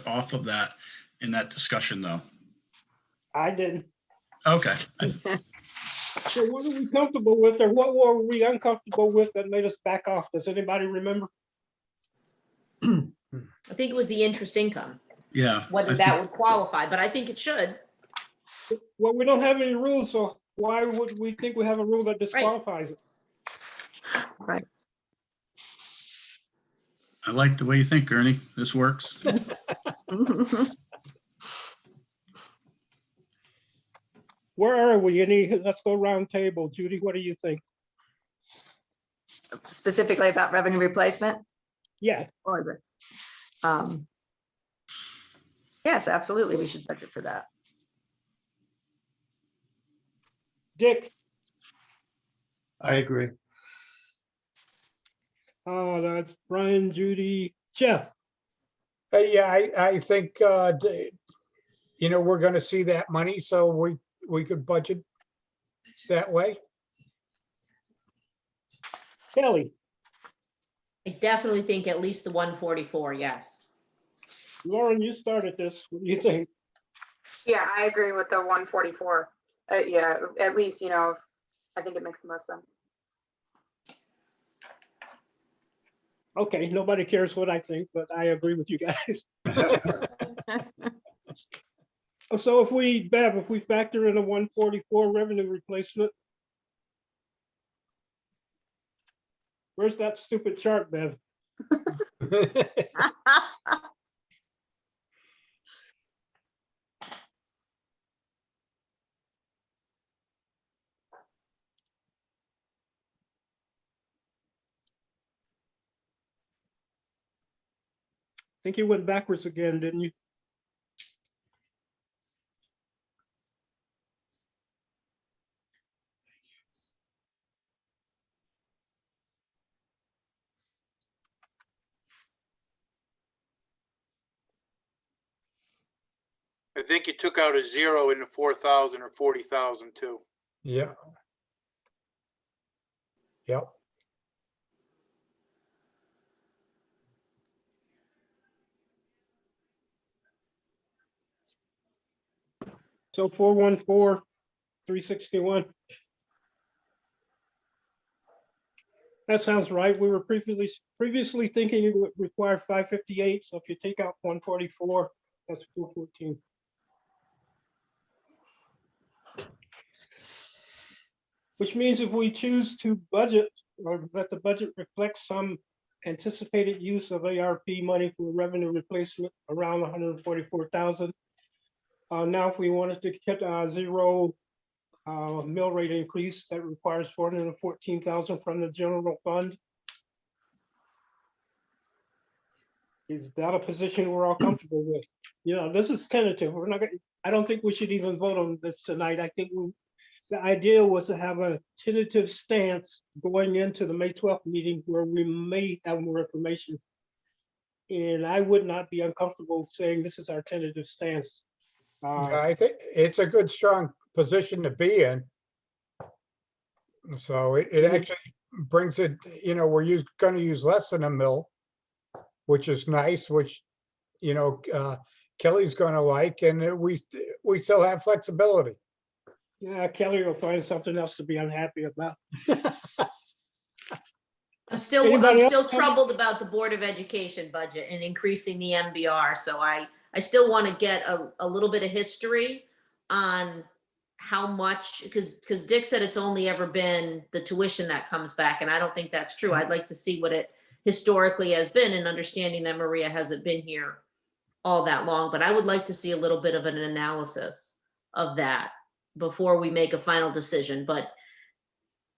off of that in that discussion though. I didn't. Okay. So what are we comfortable with or what were we uncomfortable with that made us back off? Does anybody remember? I think it was the interest income, Yeah. whether that would qualify, but I think it should. Well, we don't have any rules, so why would we think we have a rule that disqualifies it? I like the way you think, Ernie. This works. Where are we? Let's go round table. Judy, what do you think? Specifically about revenue replacement? Yeah, Or the, yes, absolutely, we should budget for that. Dick, I agree. that's Brian, Judy, Jeff. yeah, I think, we're going to see that money, so we could budget that way. Kelly, I definitely think at least the 144, yes. Lauren, you started this. What do you think? Yeah, I agree with the 144. Yeah, at least, I think it makes the most sense. Okay, nobody cares what I think, but I agree with you guys. So if we factor in a 144 revenue replacement, where's that stupid chart, Bev? I think you went backwards again, didn't you? I think you took out a zero in the 4,000 or 40,000 too. Yeah. Yep. So 414, 361. That sounds right. We were previously thinking it would require 558. So if you take out 144, that's 414. Which means if we choose to budget or let the budget reflect some anticipated use of ARP money for revenue replacement around 144,000. Now, if we wanted to get a zero mill rate increase, that requires 414,000 from the general fund. Is that a position we're all comfortable with? This is tentative. We're not gonna, I don't think we should even vote on this tonight. I think the idea was to have a tentative stance going into the May 12th meeting where we may have more information. And I would not be uncomfortable saying this is our tentative stance. Yeah, I think it's a good, strong position to be in. So it actually brings it, we're gonna use less than a mill, which is nice, which, Kelly's gonna like, and we still have flexibility. Yeah, Kelly will find something else to be unhappy about. I'm still Anybody else? troubled about the Board of Education budget and increasing the MBR. So I still want to get a little bit of history on how much, because Dick said it's only ever been the tuition that comes back, and I don't think that's true. I'd like to see what it historically has been, and understanding that Maria hasn't been here all that long, but I would like to see a little bit of an analysis of that before we make a final decision. But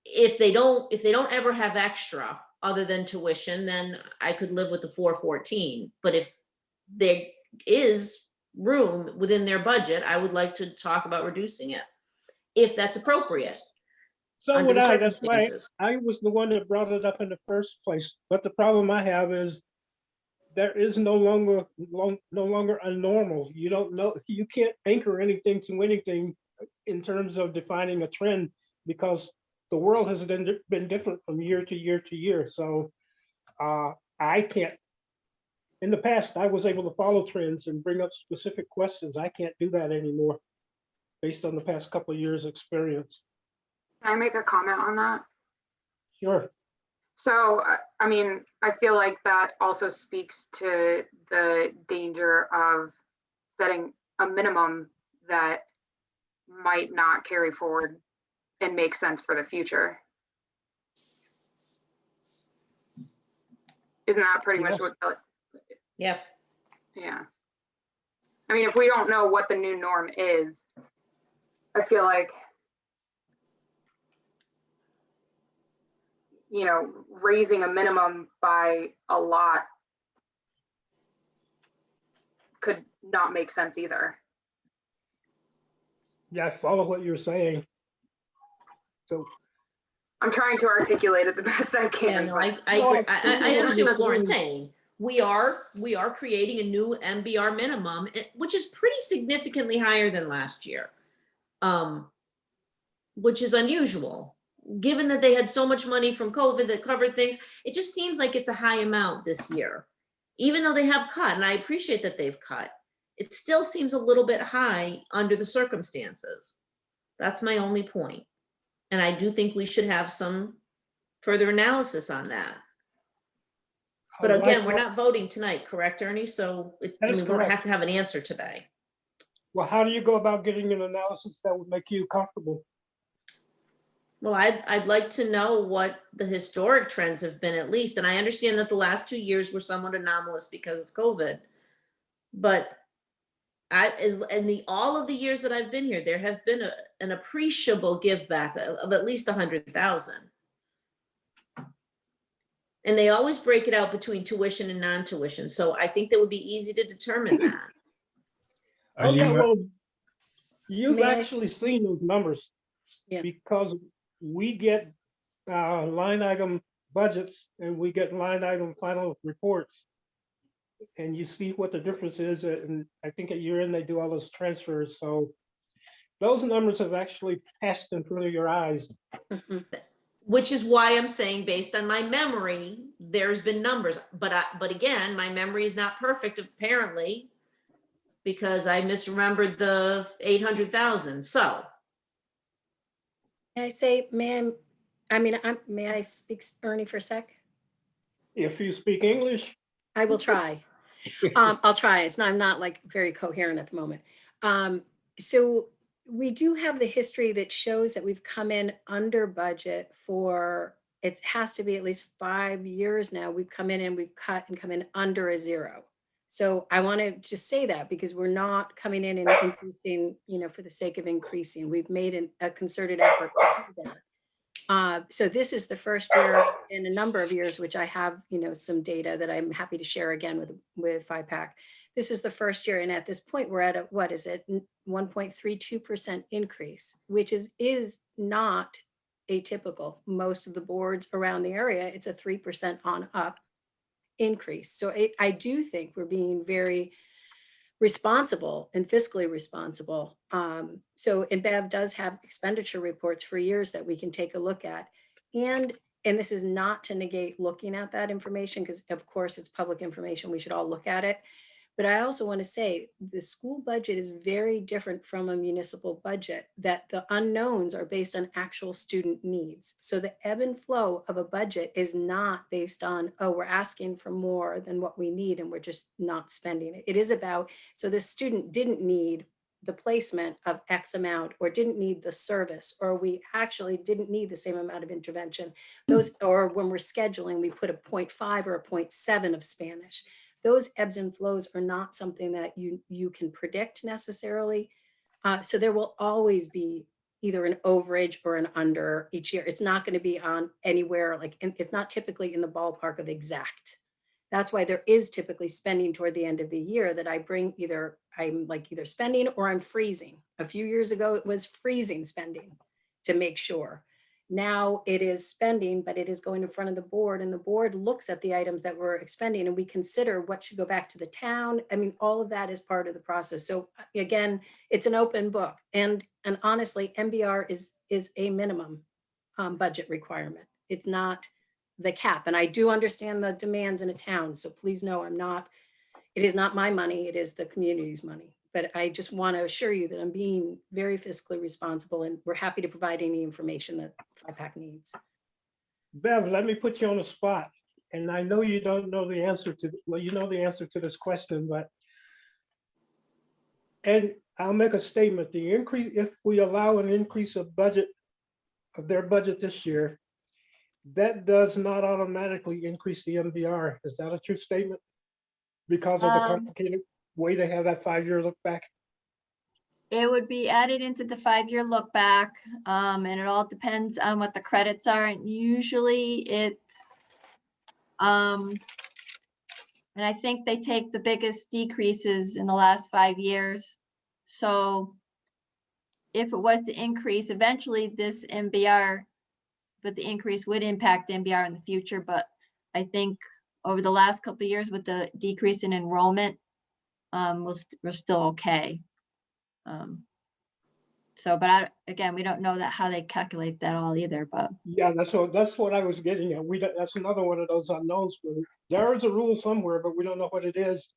if they don't ever have extra other than tuition, then I could live with the 414. But if there is room within their budget, I would like to talk about reducing it, if that's appropriate. So under would the I. That's why circumstances. I was the one that brought it up in the first place. But the problem I have is there is no longer a normal. You don't know, you can't anchor anything to anything in terms of defining a trend, because the world has been different from year to year to year. So I can't, in the past, I was able to follow trends and bring up specific questions. I can't do that anymore based on the past couple of years' experience. Can I make a comment on that? Sure. So, I mean, I feel like that also speaks to the danger of setting a minimum that might not carry forward and make sense for the future. Isn't that pretty much what? Yeah. Yeah. I mean, if we don't know what the new norm is, I feel like, raising a minimum by a lot could not make sense either. Yeah, I follow what you're saying. So I'm trying to articulate it the best I Yeah, can. no, but I understand what Lauren's saying. We are creating a new MBR minimum, which is pretty significantly higher than last year. Which is unusual, given that they had so much money from COVID that covered things. It just seems like it's a high amount this year, even though they have cut, and I appreciate that they've cut. It still seems a little bit high under the circumstances. That's my only point. And I do think we should have some further analysis on that. But again, we're not voting tonight, correct, Ernie? So we don't have to have an answer today. Well, how do you go about getting an analysis that would make you comfortable? Well, I'd like to know what the historic trends have been at least. And I understand that the last 2 years were somewhat anomalous because of COVID. But all of the years that I've been here, there have been an appreciable give back of at least 100,000. And they always break it out between tuition and non-tuition. So I think that would be easy to determine that. Okay, well, you've May I actually seen those numbers. Yeah. Because we get line item budgets and we get line item final reports. And you see what the difference is. And I think at year end, they do all those transfers. So those numbers have actually passed in front of your eyes. Which is why I'm saying, based on my memory, there's been numbers, but again, my memory is not perfect apparently, because I misremembered the 800,000. So. May I say, may I speak, Ernie, for a sec? If you speak English. I will try. I'll try. I'm not like very coherent at the moment. So we do have the history that shows that we've come in under budget for, it has to be at least 5 years now. We've come in and we've cut and come in under a zero. So I want to just say that, because we're not coming in and increasing, for the sake of increasing. We've made a concerted effort to do that. So this is the first year in a number of years, which I have, some data that I'm happy to share again with FIPAC. This is the first year, and at this point, we're at a, 1.32% increase, which is not atypical. Most of the boards around the area, it's a 3% on up increase. So I do think we're being very responsible and fiscally responsible. And Bev does have expenditure reports for years that we can take a look at. And this is not to negate looking at that information, because of course it's public information, we should all look at it. But I also want to say the school budget is very different from a municipal budget, that the unknowns are based on actual student needs. So the ebb and flow of a budget is not based on, oh, we're asking for more than what we need and we're just not spending it. It is about, so the student didn't need the placement of X amount, or didn't need the service, or we actually didn't need the same amount of intervention. Those, or when we're scheduling, we put a 0.5 or a 0.7 of Spanish. Those ebbs and flows are not something that you can predict necessarily. So there will always be either an overage or an under each year. It's not going to be on anywhere, like it's not typically in the ballpark of exact. That's why there is typically spending toward the end of the year that I bring I'm like either spending or I'm freezing. A few years ago, it was freezing spending to make sure. Now it is spending, but it is going in front of the board, and the board looks at the items that we're expending and we consider what should go back to the town. I mean, all of that is part of the process. So again, it's an open book, and honestly, MBR is a minimum budget requirement. It's not the cap. And I do understand the demands in a town. So please know it is not my money, it is the community's money. But I just want to assure you that I'm being very fiscally responsible, and we're happy to provide any information that FIPAC needs. Bev, let me put you on the spot. And I know you don't know the answer to, well, you know the answer to this question, and I'll make a statement. The increase, if we allow an increase of their budget this year, that does not automatically increase the MBR. Is that a true statement? Because of the complicated way they have that 5-year look back? It would be added into the 5-year look back, and it all depends on what the credits are. And usually it's, and I think they take the biggest decreases in the last 5 years. So if it was to increase, eventually this MBR, but the increase would impact MBR in the future. But I think over the last couple of years with the decrease in enrollment, we're still okay. But again, we don't know how they calculate that all either, but. Yeah, that's what I was getting at. That's another one of those unknowns. There is a rule somewhere, but we don't know what it is.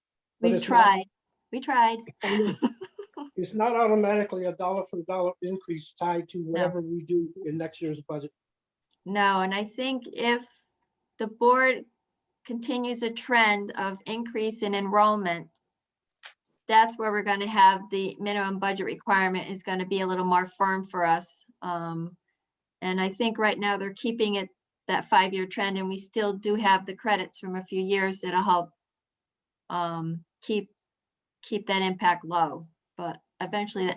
We tried. It's not automatically a dollar for dollar increase tied to whatever we do in next year's budget. No, and I think if the board continues a trend of increase in enrollment, that's where we're going to have the minimum budget requirement is going to be a little more firm for us. And I think right now they're keeping it that 5-year trend, and we still do have the credits from a few years that'll help keep that impact low. But eventually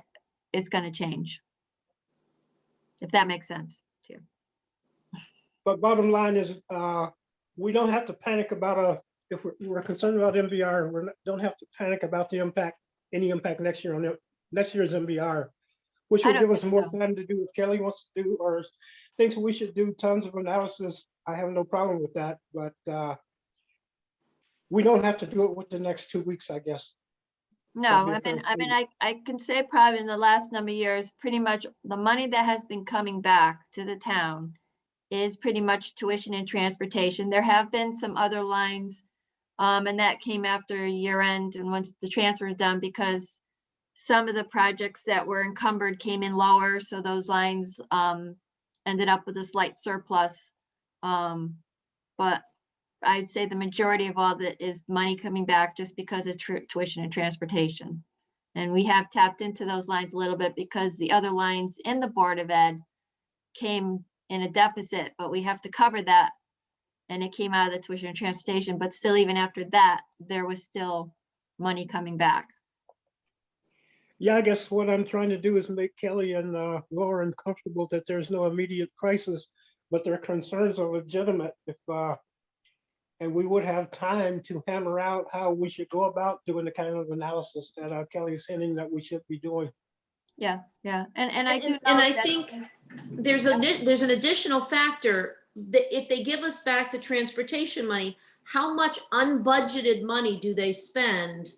it's going to change, if that makes sense to you. But bottom line is, we don't have to panic about if we're concerned about MBR, don't have to panic about any impact next year on next year's MBR, which will give us more time to do what Kelly wants to do, or thinks we should do tons of analysis. I have no problem with that, but we don't have to do it with the next 2 weeks, I guess. No, I can say probably in the last number of years, pretty much the money that has been coming back to the town is pretty much tuition and transportation. There have been some other lines, and that came after year end and once the transfer is done, because some of the projects that were encumbered came in lower. So those lines ended up with a slight surplus. But I'd say the majority of all that is money coming back just because of tuition and transportation. And we have tapped into those lines a little bit because the other lines in the Board of Ed came in a deficit, but we have to cover that. And it came out of the tuition and transportation, but still, even after that, there was still money coming back. Yeah, I guess what I'm trying to do is make Kelly and Lauren comfortable that there's no immediate crisis, but their concerns are legitimate. And we would have time to hammer out how we should go about doing the kind of analysis that Kelly is hinting that we should be doing. Yeah. And I do know and I that- think there's an additional factor that if they give us back the transportation money, how much unbudgeted money do they spend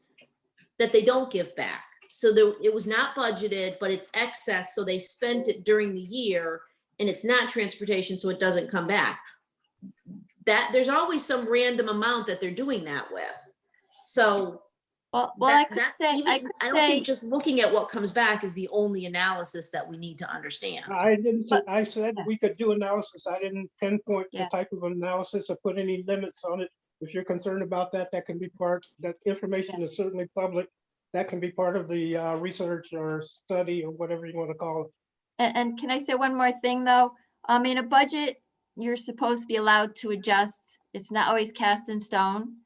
that they don't give back. So it was not budgeted, but it's excess, so they spent it during the year, and it's not transportation, so it doesn't come back. That there's always some random amount that they're doing that with. So Well, I could that's say, even, I don't think just looking at what comes back is the only analysis that we need to understand. I didn't, But- I said we could do analysis. I didn't pinpoint the Yeah. type of analysis or put any limits on it. If you're concerned about that, that can be part, that information is certainly public. That can be part of the research or study or whatever you want to call it. And can I say one more thing, though? In a budget, you're supposed to be allowed to adjust. It's not always cast in stone.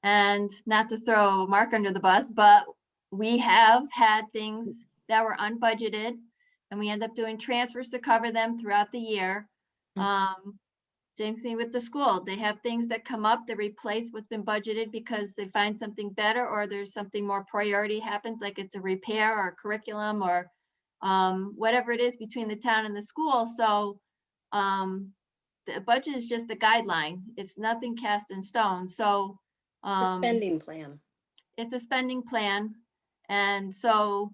And not to throw Mark under the bus, but we have had things that were unbudgeted, and we end up doing transfers to cover them throughout the year. Same thing with the school. They have things that come up that replace what's been budgeted because they find something better, or there's something more priority happens, like it's a repair or curriculum or whatever it is between the town and the school. So the budget is just a guideline. It's nothing cast in stone. So The spending plan. it's a spending plan. And so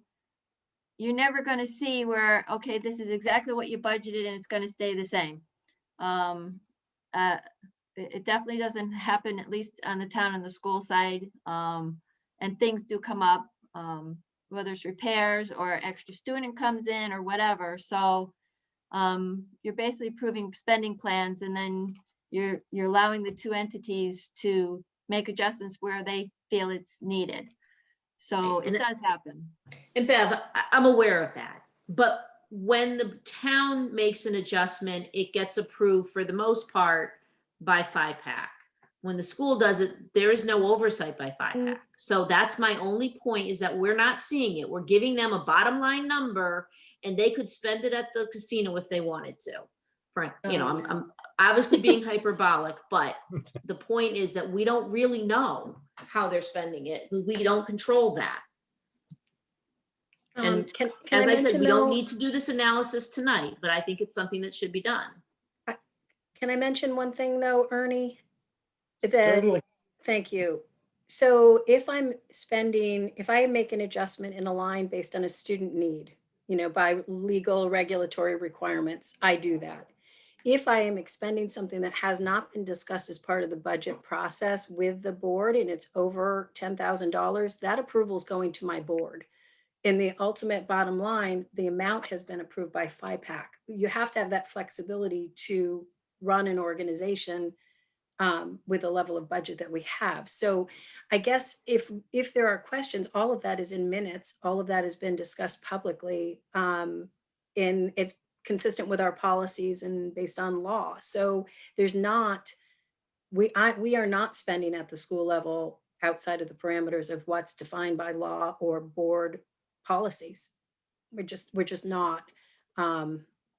you're never going to see where, okay, this is exactly what you budgeted and it's going to stay the same. It definitely doesn't happen, at least on the town and the school side. And things do come up, whether it's repairs or extra student comes in or whatever. So you're basically approving spending plans, and then you're allowing the two entities to make adjustments where they feel it's needed. So Right, and it does happen. And Bev, I'm aware of that, but when the town makes an adjustment, it gets approved for the most part by FIPAC. When the school does it, there is no oversight by FIPAC. So that's my only point, is that we're not seeing it. We're giving them a bottom line number, and they could spend it at the casino if they wanted to. Frank, I'm obviously being hyperbolic, but the point is that we don't really know how they're spending it. We don't control that. And Can As I said, mention, we don't though- need to do this analysis tonight, but I think it's something that should be done. Can I mention one thing, though, Ernie? That, Certainly. thank you. So if I make an adjustment in a line based on a student need, by legal regulatory requirements, I do that. If I am expending something that has not been discussed as part of the budget process with the board and it's over $10,000, that approval is going to my board. In the ultimate bottom line, the amount has been approved by FIPAC. You have to have that flexibility to run an organization with the level of budget that we have. So I guess if there are questions, all of that is in minutes, all of that has been discussed publicly, and it's consistent with our policies and based on law. So there's not, we are not spending at the school level outside of the parameters of what's defined by law or board policies. We're just not.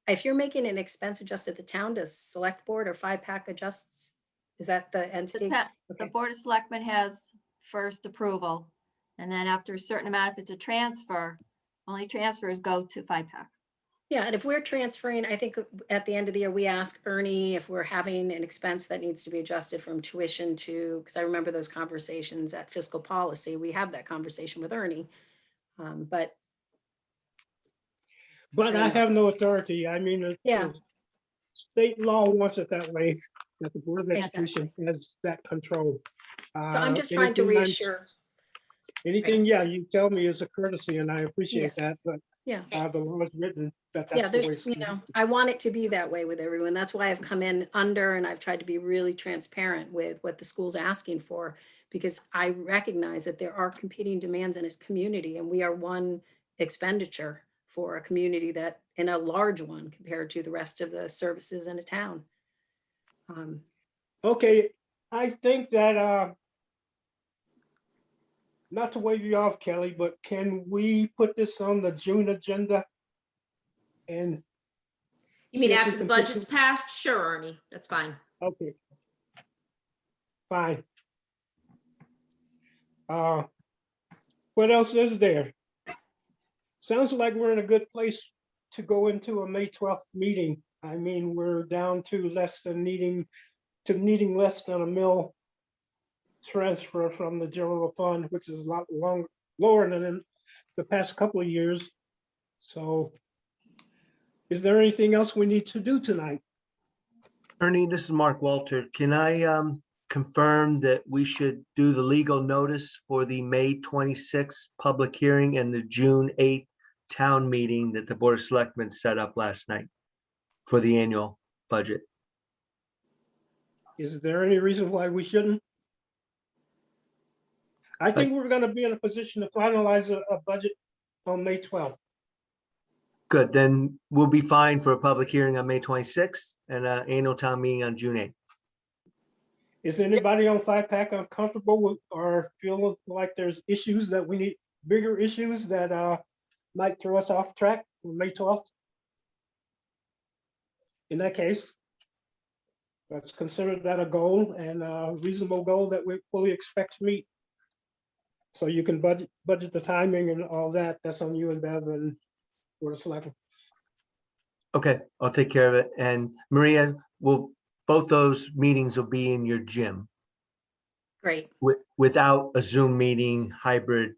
If you're making an expense adjusted, the town does select board or FIPAC adjusts. Is that the entity? The Okay. Board of Selectmen has first approval. And then after a certain amount, if it's a transfer, only transfers go to FIPAC. Yeah, and if we're transferring, I think at the end of the year, we ask Ernie if we're having an expense that needs to be adjusted from tuition to, because I remember those conversations at fiscal policy. We have that conversation with Ernie. But I have no authority. I mean, Yeah. the state law wants it that way, that the Board of Exactly. Education has that control. so I'm just trying to Anything reassure. Anything, yeah, you tell me is a courtesy, and I appreciate Yes. that, but Yeah. the law is written that Yeah, that's the way. there's, I want it to be that way with everyone. That's why I've come in under and I've tried to be really transparent with what the school's asking for, because I recognize that there are competing demands in a community, and we are one expenditure for a community that, in a large one compared to the rest of the services in a town. Okay, I think that, not to wave you off, Kelly, but can we put this on the June agenda? And, You mean See if we after the can put budget's some- passed? Sure, Ernie, that's fine. okay. Fine. What else is there? Sounds like we're in a good place to go into a May 12th meeting. I mean, we're down to needing less than $1 million transfer from the general fund, which is a lot lower than in the past couple of years. So is there anything else we need to do tonight? Ernie, this is Mark Walter. Can I confirm that we should do the legal notice for the May 26th public hearing and the June 8th town meeting that the Board of Selectmen set up last night for the annual budget? Is there any reason why we shouldn't? I think we're gonna be in a position to finalize a budget on May 12th. Good, then we'll be fine for a public hearing on May 26th and an annual town meeting on June 8th. Is anybody on 5-pack uncomfortable with or feeling like there's issues that we need, bigger issues that might throw us off track for May 12th? In that case, let's consider that a goal and a reasonable goal that we fully expect to meet. So you can budget the timing and all that. That's on you and Bev and Board of Selectmen. Okay, I'll take care of it. And Maria, both those meetings will be in your gym Great. without a Zoom meeting hybrid.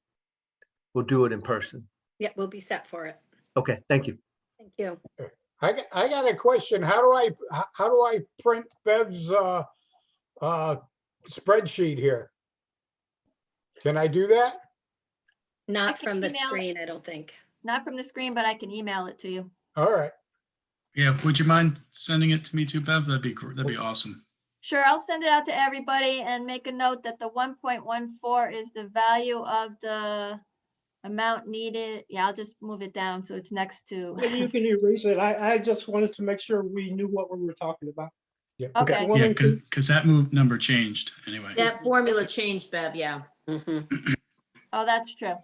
We'll do it in person. Yeah, we'll be set for it. Okay, thank you. Thank you. I got a question. How do I print Bev's spreadsheet here? Can I do that? Not can from the email it. screen, I don't think. Not from the screen, but I can email it to you. All right. Yeah, would you mind sending it to me too, Bev? That'd be awesome. Sure, I'll send it out to everybody and make a note that the 1.14 is the value of the amount needed. Yeah, I'll just move it down so it's next to. Maybe you can erase it. I just wanted to make sure we knew what we were talking about. Yeah. Okay. Yeah, because that number changed anyway. That formula changed, Bev, yeah. Mhm. Oh, that's true.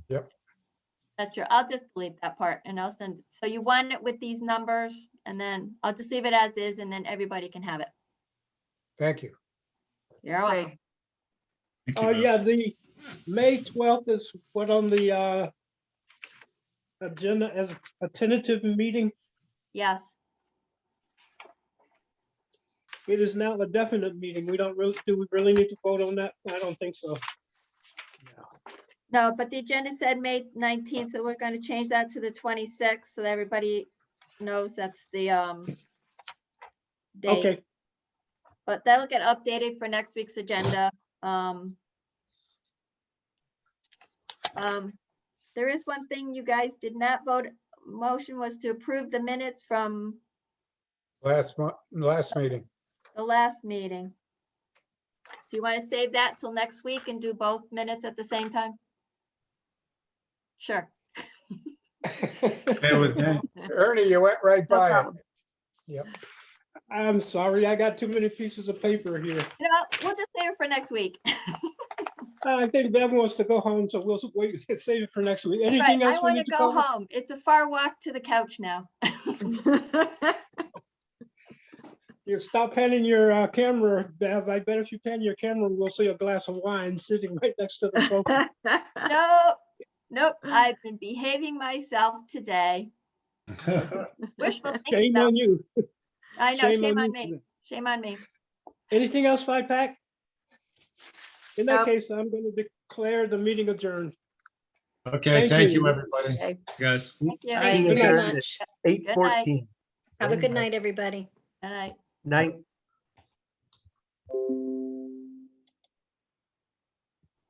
Yep. That's true. I'll just delete that part and I'll send, so you want it with these numbers and then I'll just leave it as is and then everybody can have it. Thank you. You're welcome. Great. Thank you, Bev. Yeah, the May 12th is put on the agenda as a tentative meeting. Yes. It is now a definite meeting. Do we really need to vote on that? I don't think so. No, but the agenda said May 19th, so we're going to change that to the 26th so that everybody knows that's the date. Okay, But that'll get updated for next week's agenda. There is one thing you guys did not vote, motion was to approve the minutes from Last meeting. the last meeting. Do you want to save that till next week and do both minutes at the same time? Sure. Okay with me. Ernie, you went right No by it. problem. Yep. I'm sorry. I got too many pieces of paper here. You know, we'll just save it for next week. I think Bev wants to go home, so we'll wait, save it for next week. Right, Anything I else we want need to to go cover? home. It's a far walk to the couch now. You stop panning your camera, Bev. I bet if you pan your camera, we'll see a glass of wine sitting right next to the sofa. Nope, I've been behaving myself today. Wishful thinking Shame though. on you. I know, shame on you. me, shame on me. Anything else, 5-pack? In that Nope. case, I'm going to declare the meeting adjourned. Okay, Thank thank you. you, everybody. Okay. Guys. Thank you. All Thank you Good very night. much. 8:14. Have a good night, everybody. Good night. Night.